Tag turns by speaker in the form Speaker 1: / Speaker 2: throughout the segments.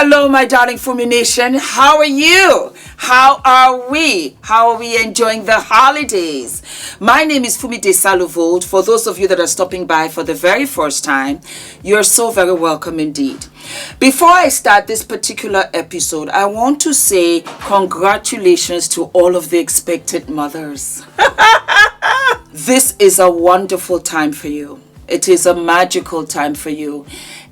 Speaker 1: Hello, my darling Fumi Nation. How are you? How are we? How are we enjoying the holidays? My name is Fumidesaluvold. For those of you that are stopping by for the very first time, you're so very welcome indeed. Before I start this particular episode, I want to say congratulations to all of the expectant mothers. This is a wonderful time for you. It is a magical time for you.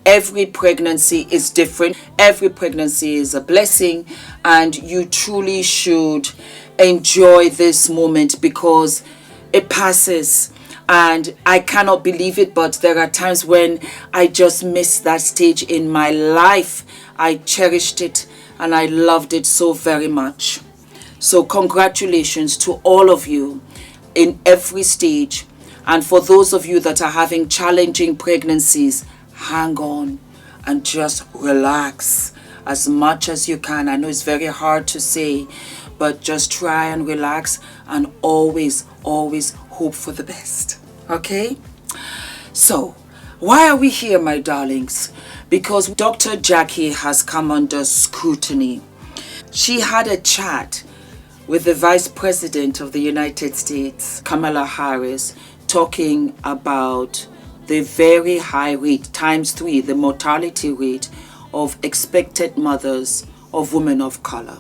Speaker 1: Every pregnancy is different. Every pregnancy is a blessing, and you truly should enjoy this moment because it passes. And I cannot believe it, but there are times when I just miss that stage in my life. I cherished it and I loved it so very much. So congratulations to all of you in every stage. And for those of you that are having challenging pregnancies, hang on and just relax as much as you can. I know it's very hard to say, but just try and relax and always hope for the best. Okay? So, why are we here, my darlings? Because Dr. Jackie has come under scrutiny. She had a chat with the Vice President of the United States, Kamala Harris, talking about the very high rate, ×3, the mortality rate of expectant mothers of women of color.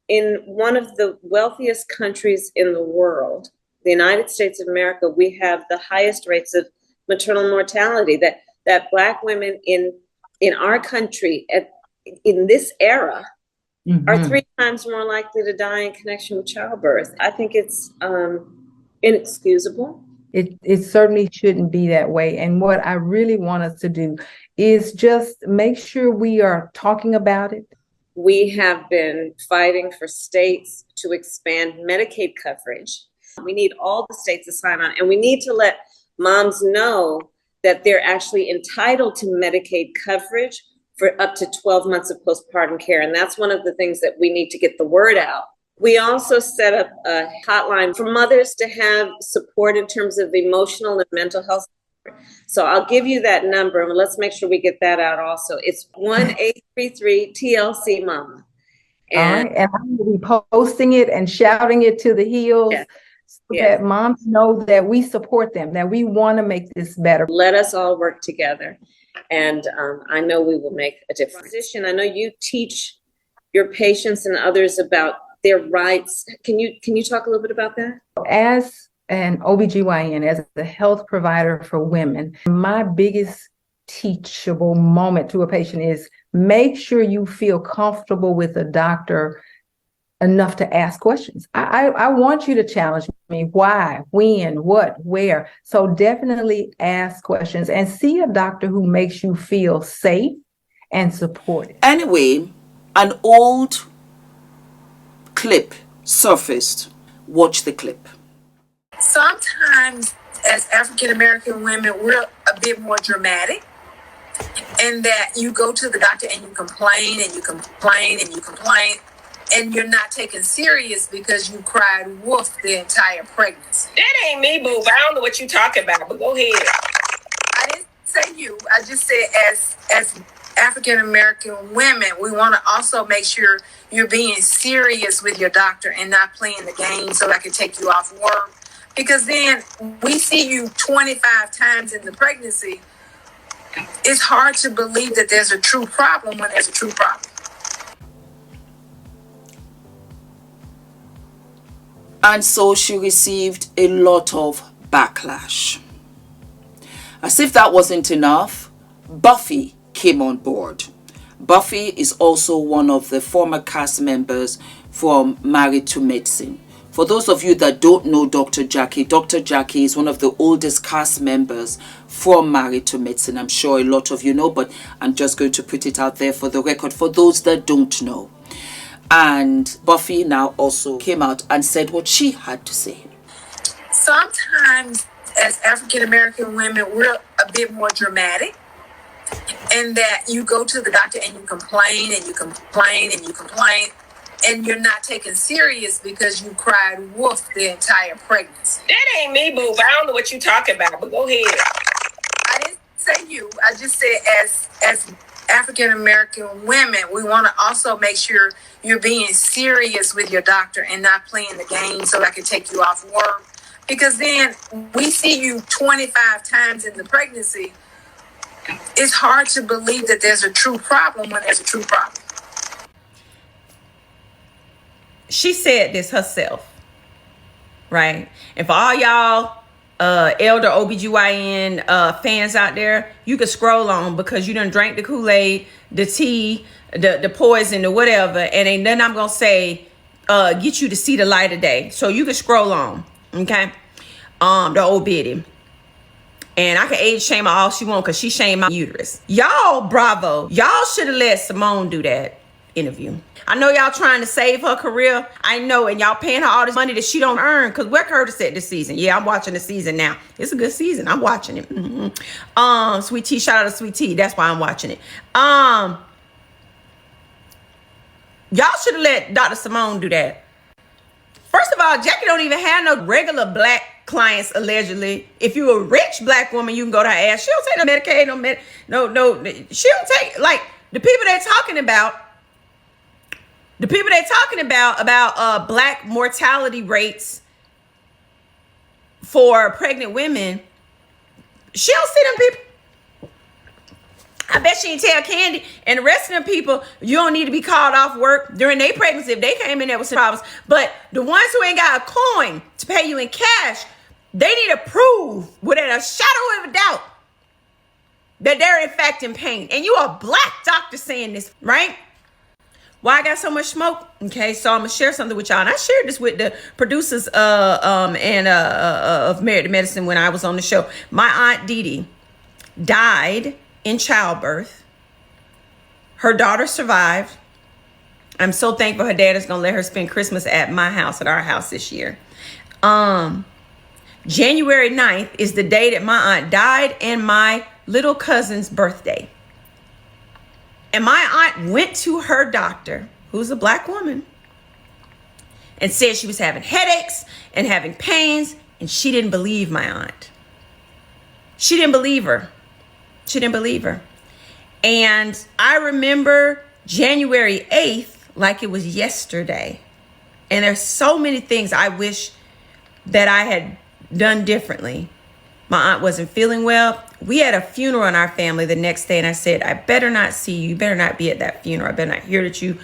Speaker 2: In one of the wealthiest countries in the world, the United States of America, we have the highest rates of maternal mortality. That Black women in our country in this era are 3 times more likely to die in connection with childbirth. I think it's inexcusable.
Speaker 3: It certainly shouldn't be that way. And what I really want us to do is just make sure we are talking about it.
Speaker 2: We have been fighting for states to expand Medicaid coverage. We need all the states to sign on, and we need to let moms know that they're actually entitled to Medicaid coverage for up to 12 months of postpartum care. And that's one of the things that we need to get the word out. We also set up a hotline for mothers to have support in terms of emotional and mental health support. So I'll give you that number, and let's make sure we get that out also. It's 1-833-TLC-MAMA.
Speaker 3: And I'm going to be posting it and shouting it to the hills so that moms know that we support them, that we want to make this better.
Speaker 2: Let us all work together, and I know we will make a difference. I know you teach your patients and others about their rights. Can you talk a little bit about that?
Speaker 3: As an OBGYN, as a health provider for women, my biggest teachable moment to a patient is make sure you feel comfortable with a doctor enough to ask questions. I want you to challenge me. Why, when, what, where? So definitely ask questions and see a doctor who makes you feel safe and supported.
Speaker 1: Anyway, an old clip surfaced. Watch the clip.
Speaker 4: Sometimes as African American women, we're a bit more dramatic in that you go to the doctor and you complain and you complain and you complain, and you're not taken serious because you cried wolf the entire pregnancy.
Speaker 5: That ain't me, boo. I don't know what you're talking about, but go ahead.
Speaker 4: I didn't say you. I just said as African American women, we want to also make sure you're being serious with your doctor and not playing the game so I can take you off work. Because then we see you 25 times in the pregnancy. It's hard to believe that there's a true problem when there's a true problem.
Speaker 1: And so she received a lot of backlash. As if that wasn't enough, Buffy came on board. Buffy is also one of the former cast members from Married to Medicine. For those of you that don't know Dr. Jackie is one of the oldest cast members from Married to Medicine. I'm sure a lot of you know, but I'm just going to put it out there for the record for those that don't know. And Buffy now also came out and said what she had to say.
Speaker 4: Sometimes as African American women, we're a bit more dramatic in that you go to the doctor and you complain and you complain and you complain, and you're not taken serious because you cried wolf the entire pregnancy.
Speaker 5: That ain't me, boo. I don't know what you're talking about, but go ahead.
Speaker 4: I didn't say you. I just said as African American women, we want to also make sure you're being serious with your doctor and not playing the game so I can take you off work. Because then we see you 25 times in the pregnancy. It's hard to believe that there's a true problem when there's a true problem.
Speaker 6: She said this herself, right? And for all y'all elder OBGYN fans out there, you can scroll on because you done drank the Kool-Aid, the tea, the poison, or whatever, and ain't nothing I'm gonna say get you to see the light of day. So you can scroll on, okay? The old biddy. And I can age shame her all she want because she shamed my uterus. Y'all, bravo. Y'all should have let Simone do that interview. I know y'all trying to save her career. I know, and y'all paying her all this money that she don't earn because we're Curtis at this season. Yeah, I'm watching the season now. It's a good season. I'm watching it. Sweet Tea, shout out to Sweet Tea. That's why I'm watching it. Y'all should have let Dr. Simone do that. First of all, Jackie don't even have no regular black clients, allegedly. If you're a rich black woman, you can go to her ass. She don't take no Medicaid, no. She don't take, like, the people they're talking about black mortality rates for pregnant women. She don't see them people. I bet she didn't tell Candy and the rest of them people, you don't need to be called off work during their pregnancy if they came in there with some problems. But the ones who ain't got a coin to pay you in cash, they need to prove without a shadow of a doubt that they're in fact in pain. And you a black doctor saying this, right? Why I got so much smoke? Okay, so I'm gonna share something with y'all. And I shared this with the producers of Married to Medicine when I was on the show. My aunt Dee Dee died in childbirth. Her daughter survived. I'm so thankful her dad is gonna let her spend Christmas at my house, at our house this year. January 9th is the day that my aunt died and my little cousin's birthday. And my aunt went to her doctor, who's a black woman, and said she was having headaches and having pains, and she didn't believe my aunt. She didn't believe her. She didn't believe her. And I remember January 8th like it was yesterday. And there's so many things I wish that I had done differently. My aunt wasn't feeling well. We had a funeral in our family the next day, and I said, I better not see you. You better not be at that funeral. I better not hear that you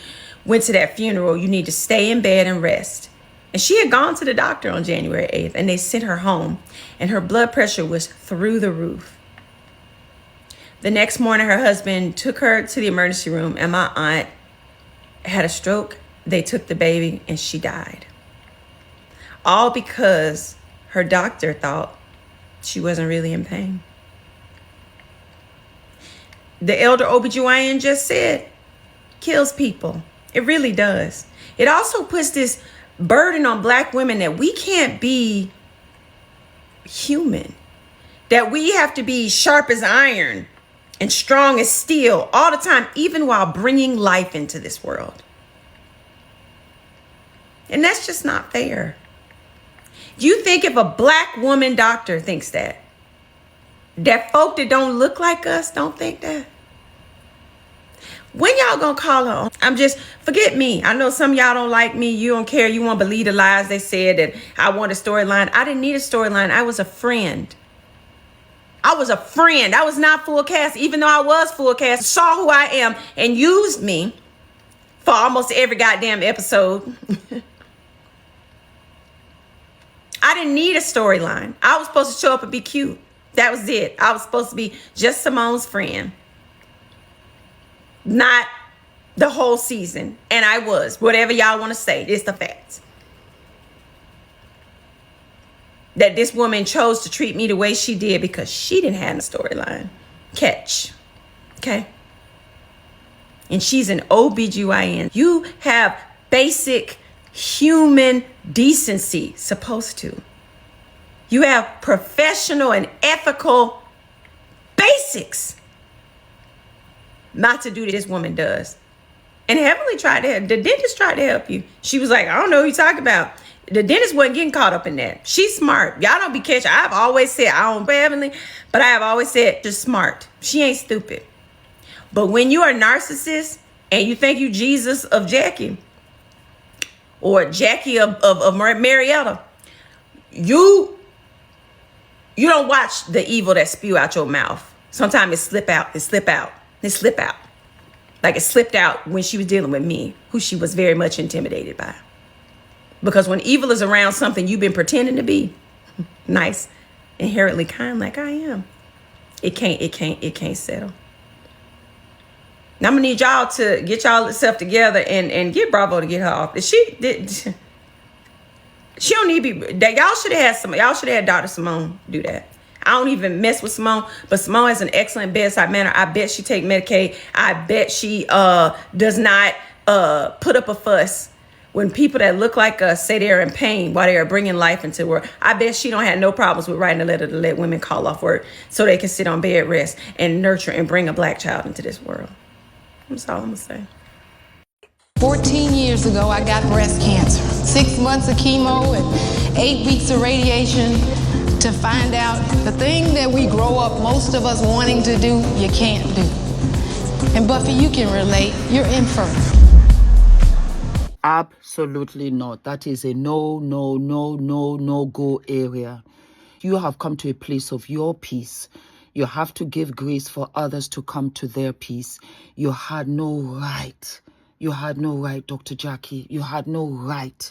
Speaker 6: went to that funeral. You need to stay in bed and rest. And she had gone to the doctor on January 8th, and they sent her home, and her blood pressure was through the roof. The next morning, her husband took her to the emergency room, and my aunt had a stroke. They took the baby, and she died. All because her doctor thought she wasn't really in pain. The elder OBGYN just said, kills people. It really does. It also puts this burden on black women that we can't be human, that we have to be sharp as iron and strong as steel all the time, even while bringing life into this world. And that's just not fair. You think if a black woman doctor thinks that folk that don't look like us don't think that? When y'all gonna call her on? Forget me. I know some of y'all don't like me. You don't care. You won't believe the lies they said that I want a storyline. I didn't need a storyline. I was a friend. I was not full cast, even though I was full cast. Saw who I am and used me for almost every goddamn episode. I didn't need a storyline. I was supposed to show up and be cute. That was it. I was supposed to be just Simone's friend. Not the whole season. And I was. Whatever y'all want to say. It's the facts. That this woman chose to treat me the way she did because she didn't have a storyline. Catch. Okay? And she's an OBGYN. You have basic human decency, supposed to. You have professional and ethical basics not to do what this woman does. And Heavenly tried to help. The dentist tried to help you. She was like, I don't know who you talking about. The dentist wasn't getting caught up in that. She's smart. Y'all don't be catching. I've always said, I don't know Heavenly, but I have always said, just smart. She ain't stupid. But when you are a narcissist and you think you Jesus of Jackie or Jackie of Marietta, you don't watch the evil that spew out your mouth. Sometimes it slip out. Like it slipped out when she was dealing with me, who she was very much intimidated by. Because when evil is around something you've been pretending to be nice, inherently kind like I am, it can't settle. Now I'm gonna need y'all to get y'all self together and get Bravo to get her off. She don't need to be that. Y'all should have had Dr. Simone do that. I don't even mess with Simone, but Simone has an excellent bedside manner. I bet she take Medicaid. I bet she does not put up a fuss when people that look like us say they're in pain while they are bringing life into the world. I bet she don't have no problems with writing a letter to let women call off work so they can sit on bed rest and nurture and bring a black child into this world. That's all I'm gonna say.
Speaker 7: 14 years ago, I got breast cancer. 6 months of chemo and 8 weeks of radiation to find out the thing that we grow up, most of us wanting to do, you can't do. And Buffy, you can relate. You're infertile.
Speaker 1: Absolutely not. That is a no go area. You have come to a place of your peace. You have to give grace for others to come to their peace. You had no right. You had no right, Dr. Jackie. You had no right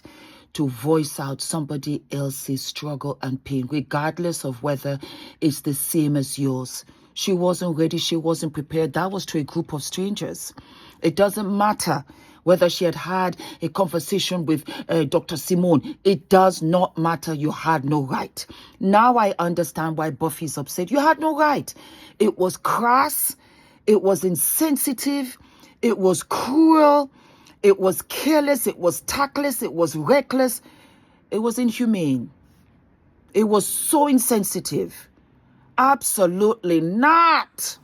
Speaker 1: to voice out somebody else's struggle and pain, regardless of whether it's the same as yours. She wasn't ready. She wasn't prepared. That was to a group of strangers. It doesn't matter whether she had a conversation with Dr. Simone. It does not matter. You had no right. Now I understand why Buffy's upset. You had no right. It was crass. It was insensitive. It was cruel. It was careless. It was tactless. It was reckless. It was inhumane. It was so insensitive. Absolutely not.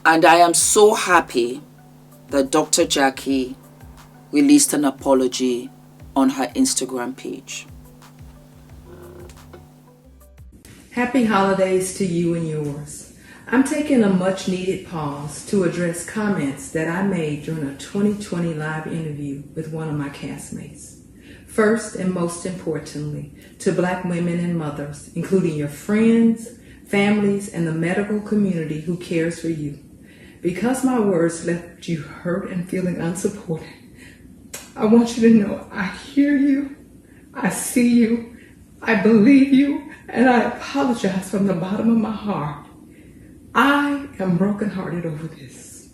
Speaker 1: And I am so happy that Dr. Jackie released an apology on her Instagram page.
Speaker 3: Happy holidays to you and yours. I'm taking a much needed pause to address comments that I made during a 2020 live interview with one of my castmates. First and most importantly, to Black women and mothers, including your friends, families, and the medical community who cares for you. Because my words left you hurt and feeling unsupported, I want you to know I hear you, I see you, I believe you, and I apologize from the bottom of my heart. I am brokenhearted over this.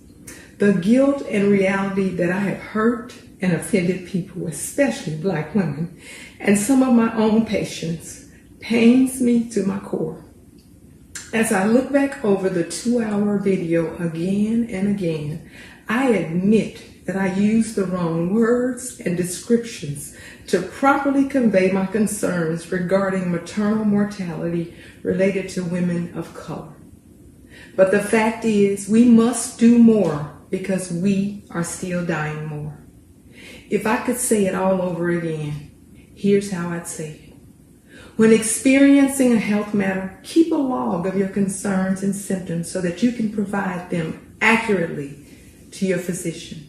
Speaker 3: The guilt and reality that I have hurt and offended people, especially Black women, and some of my own patients, pains me to my core. As I look back over the 2-hour video again and again, I admit that I used the wrong words and descriptions to properly convey my concerns regarding maternal mortality related to women of color. But the fact is, we must do more because we are still dying more. If I could say it all over again, here's how I'd say it. When experiencing a health matter, keep a log of your concerns and symptoms so that you can provide them accurately to your physician.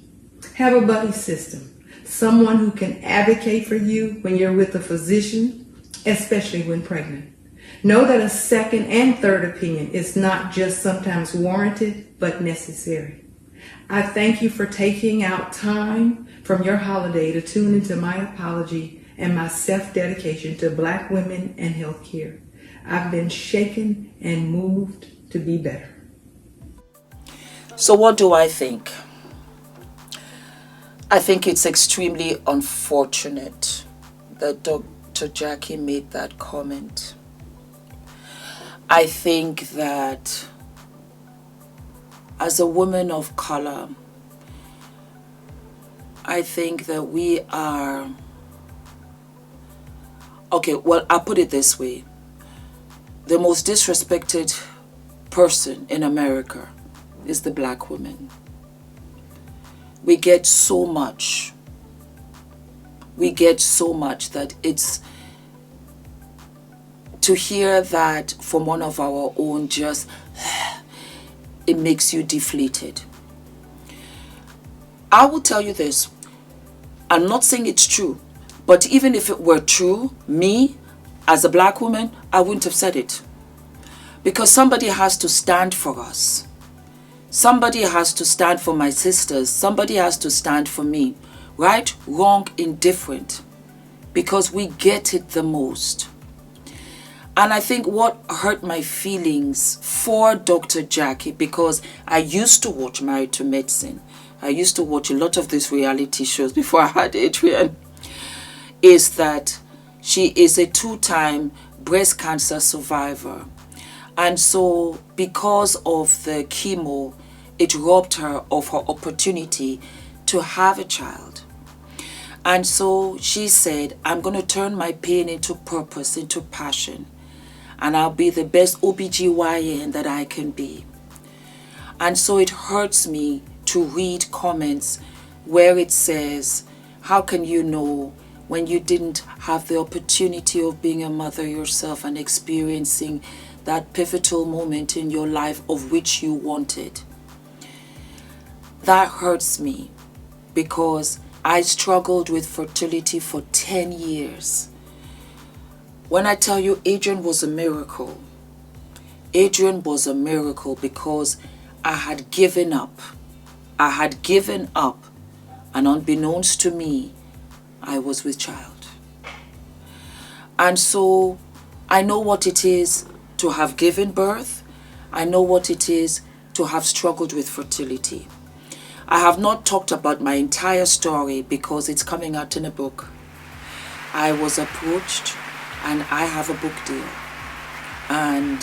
Speaker 3: Have a buddy system, someone who can advocate for you when you're with a physician, especially when pregnant. Know that a second and third opinion is not just sometimes warranted, but necessary. I thank you for taking out time from your holiday to tune into my apology and my self-dedication to Black women and healthcare. I've been shaken and moved to be better.
Speaker 1: So what do I think? I think it's extremely unfortunate that Dr. Jackie made that comment. I think that as a woman of color, I think that we are... Okay, well, I'll put it this way. The most disrespected person in America is the Black woman. we get so much. We get so much that it's to hear that from one of our own, just it makes you deflated. I will tell you this. I'm not saying it's true, but even if it were true, me as a black woman, I wouldn't have said it. Because somebody has to stand for us. Somebody has to stand for my sisters. Somebody has to stand for me. Right, wrong, indifferent. Because we get it the most. And I think what hurt my feelings for Dr. Jackie, because I used to watch Married to Medicine. I used to watch a lot of these reality shows before I had Adrian. Is that she is a 2-time breast cancer survivor. And so because of the chemo, it robbed her of her opportunity to have a child. And so she said, I'm going to turn my pain into purpose, into passion. And I'll be the best OBGYN that I can be. And so it hurts me to read comments where it says, how can you know when you didn't have the opportunity of being a mother yourself and experiencing that pivotal moment in your life of which you wanted? That hurts me because I struggled with fertility for 10 years. When I tell you Adrian was a miracle, Adrian was a miracle because I had given up. I had given up, and unbeknownst to me, I was with child. And so I know what it is to have given birth. I know what it is to have struggled with fertility. I have not talked about my entire story because it's coming out in a book. I was approached and I have a book deal. And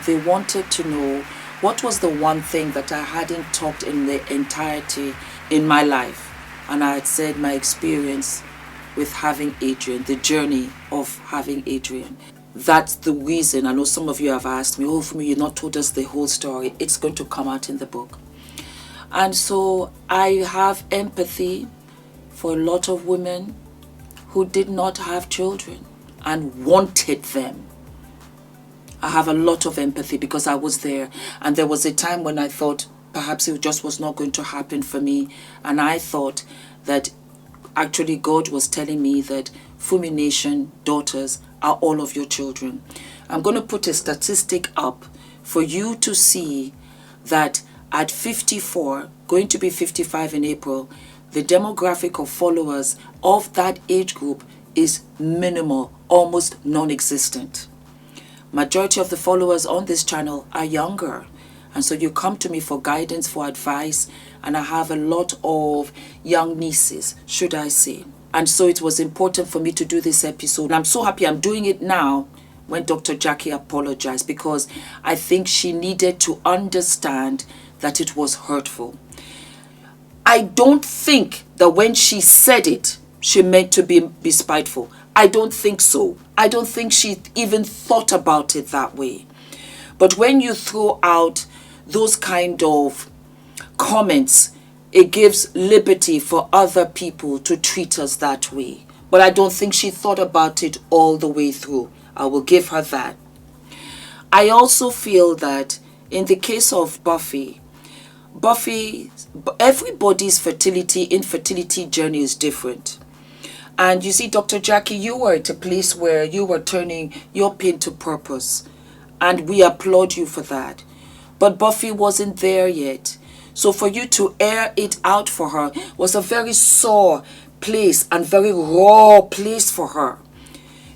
Speaker 1: they wanted to know what was the one thing that I hadn't talked in the entirety in my life. And I had said my experience with having Adrian, the journey of having Adrian. That's the reason. I know some of you have asked me, oh, Fumi, you've not told us the whole story. It's going to come out in the book. And so I have empathy for a lot of women who did not have children and wanted them. I have a lot of empathy because I was there. And there was a time when I thought perhaps it just was not going to happen for me. And I thought that actually God was telling me that Fumi Nation daughters are all of your children. I'm going to put a statistic up for you to see that at 54, going to be 55 in April, the demographic of followers of that age group is minimal, almost non-existent. Majority of the followers on this channel are younger. And so you come to me for guidance, for advice, and I have a lot of young nieces, should I say. And so it was important for me to do this episode. And I'm so happy I'm doing it now when Dr. Jackie apologized, because I think she needed to understand that it was hurtful. I don't think that when she said it, she meant to be spiteful. I don't think so. I don't think she even thought about it that way. But when you throw out those kind of comments, it gives liberty for other people to treat us that way. But I don't think she thought about it all the way through. I will give her that. I also feel that in the case of Buffy, everybody's infertility journey is different. And you see, Dr. Jackie, you were at a place where you were turning your pain to purpose. And we applaud you for that. But Buffy wasn't there yet. So for you to air it out for her was a very sore place and very raw place for her.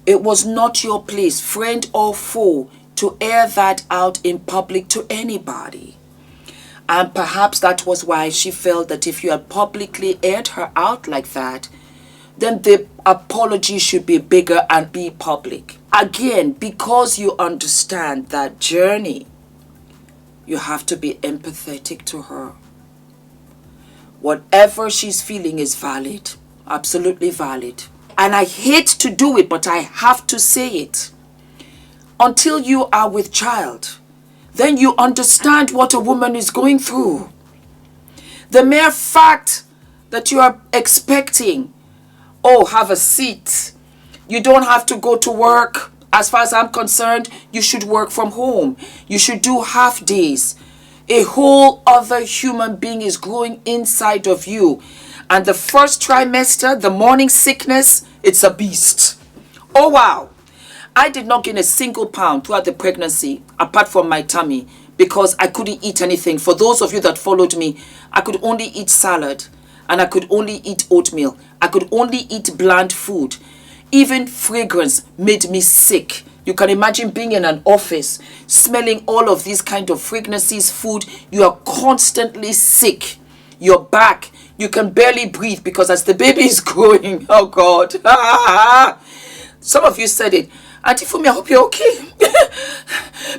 Speaker 1: It was not your place, friend or foe, to air that out in public to anybody. And perhaps that was why she felt that if you had publicly aired her out like that, then the apology should be bigger and be public. Again, because you understand that journey, you have to be empathetic to her. Whatever she's feeling is valid, absolutely valid. And I hate to do it, but I have to say it. Until you are with child, then you understand what a woman is going through. The mere fact that you are expecting. Oh, have a seat. You don't have to go to work. As far as I'm concerned, you should work from home. You should do half days. A whole other human being is growing inside of you. And the first trimester, the morning sickness, it's a beast. Oh, wow. I did not gain a single pound throughout the pregnancy, apart from my tummy, because I couldn't eat anything. For those of you that followed me, I could only eat salad, and I could only eat oatmeal. I could only eat bland food. Even fragrance made me sick. You can imagine being in an office, smelling all of these kind of fragrances, food. You are constantly sick. Your back, you can barely breathe because as the baby is growing, oh God. Some of you said it. Auntie Fumi, I hope you're okay.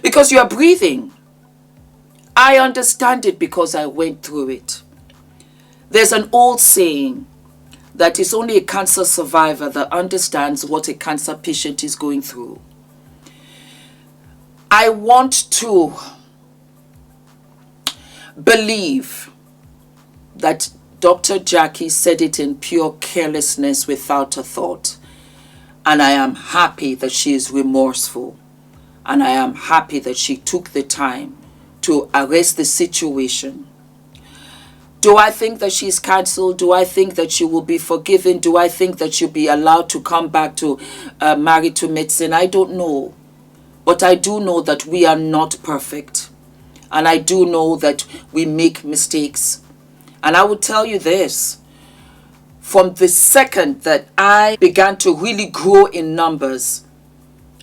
Speaker 1: Because you are breathing. I understand it because I went through it. There's an old saying that it's only a cancer survivor that understands what a cancer patient is going through. I want to believe that Dr. Jackie said it in pure carelessness without a thought. And I am happy that she is remorseful. And I am happy that she took the time to arrest the situation. Do I think that she's cancelled? Do I think that she will be forgiven? Do I think that she'll be allowed to come back to married to medicine? I don't know. But I do know that we are not perfect. And I do know that we make mistakes. And I will tell you this. From the second that I began to really grow in numbers,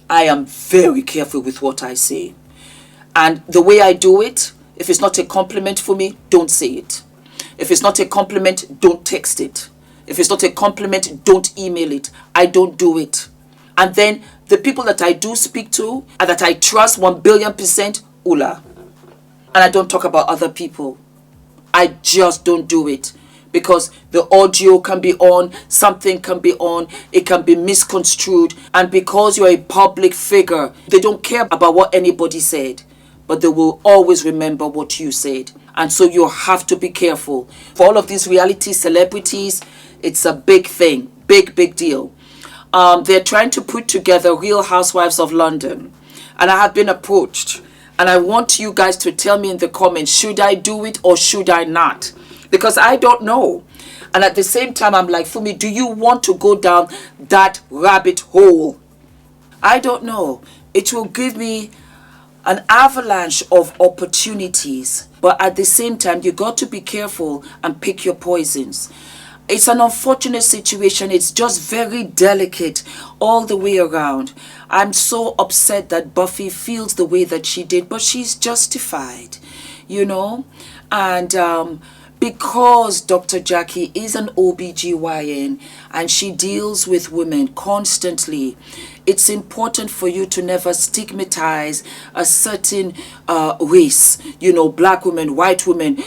Speaker 1: I am very careful with what I say. And the way I do it, if it's not a compliment for me, don't say it. If it's not a compliment, don't text it. If it's not a compliment, don't email it. I don't do it. And then the people that I do speak to and that I trust 1,000,000,000%, Ula. And I don't talk about other people. I just don't do it. Because the audio can be on, something can be on, it can be misconstrued. And because you're a public figure, they don't care about what anybody said. But they will always remember what you said. And so you have to be careful. For all of these reality celebrities, it's a big thing. Big, big deal. They're trying to put together Real Housewives of London. And I have been approached. And I want you guys to tell me in the comments, should I do it or should I not? Because I don't know. And at the same time, I'm like, Fumi, do you want to go down that rabbit hole? I don't know. It will give me an avalanche of opportunities. But at the same time, you got to be careful and pick your poisons. It's an unfortunate situation. It's just very delicate all the way around. I'm so upset that Buffy feels the way that she did, but she's justified, you know. And because Dr. Jackie is an OBGYN and she deals with women constantly, it's important for you to never stigmatize a certain race, you know, black women, white women,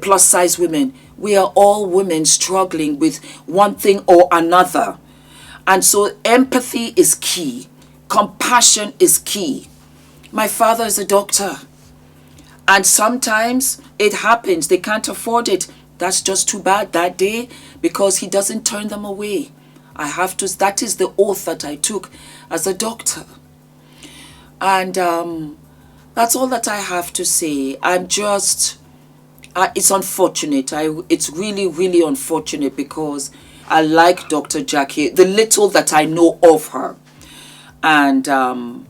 Speaker 1: plus size women. We are all women struggling with one thing or another. And so empathy is key. Compassion is key. My father is a doctor. And sometimes it happens. They can't afford it. That's just too bad that day because he doesn't turn them away. I have to, that is the oath that I took as a doctor. And that's all that I have to say. I'm just, it's unfortunate. It's really, really unfortunate because I like Dr. Jackie, the little that I know of her. And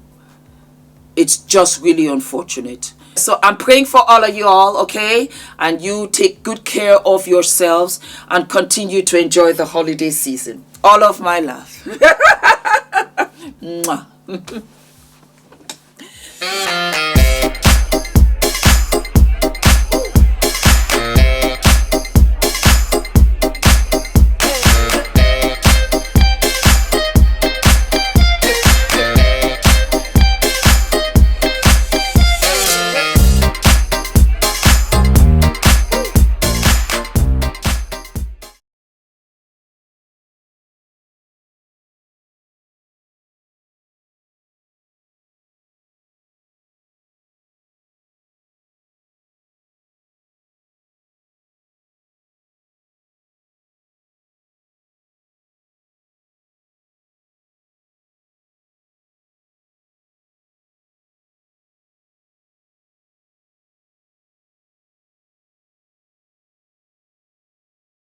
Speaker 1: it's just really unfortunate. So I'm praying for all of you all, okay? And you take good care of yourselves and continue to enjoy the holiday season. All of my love. Mwah.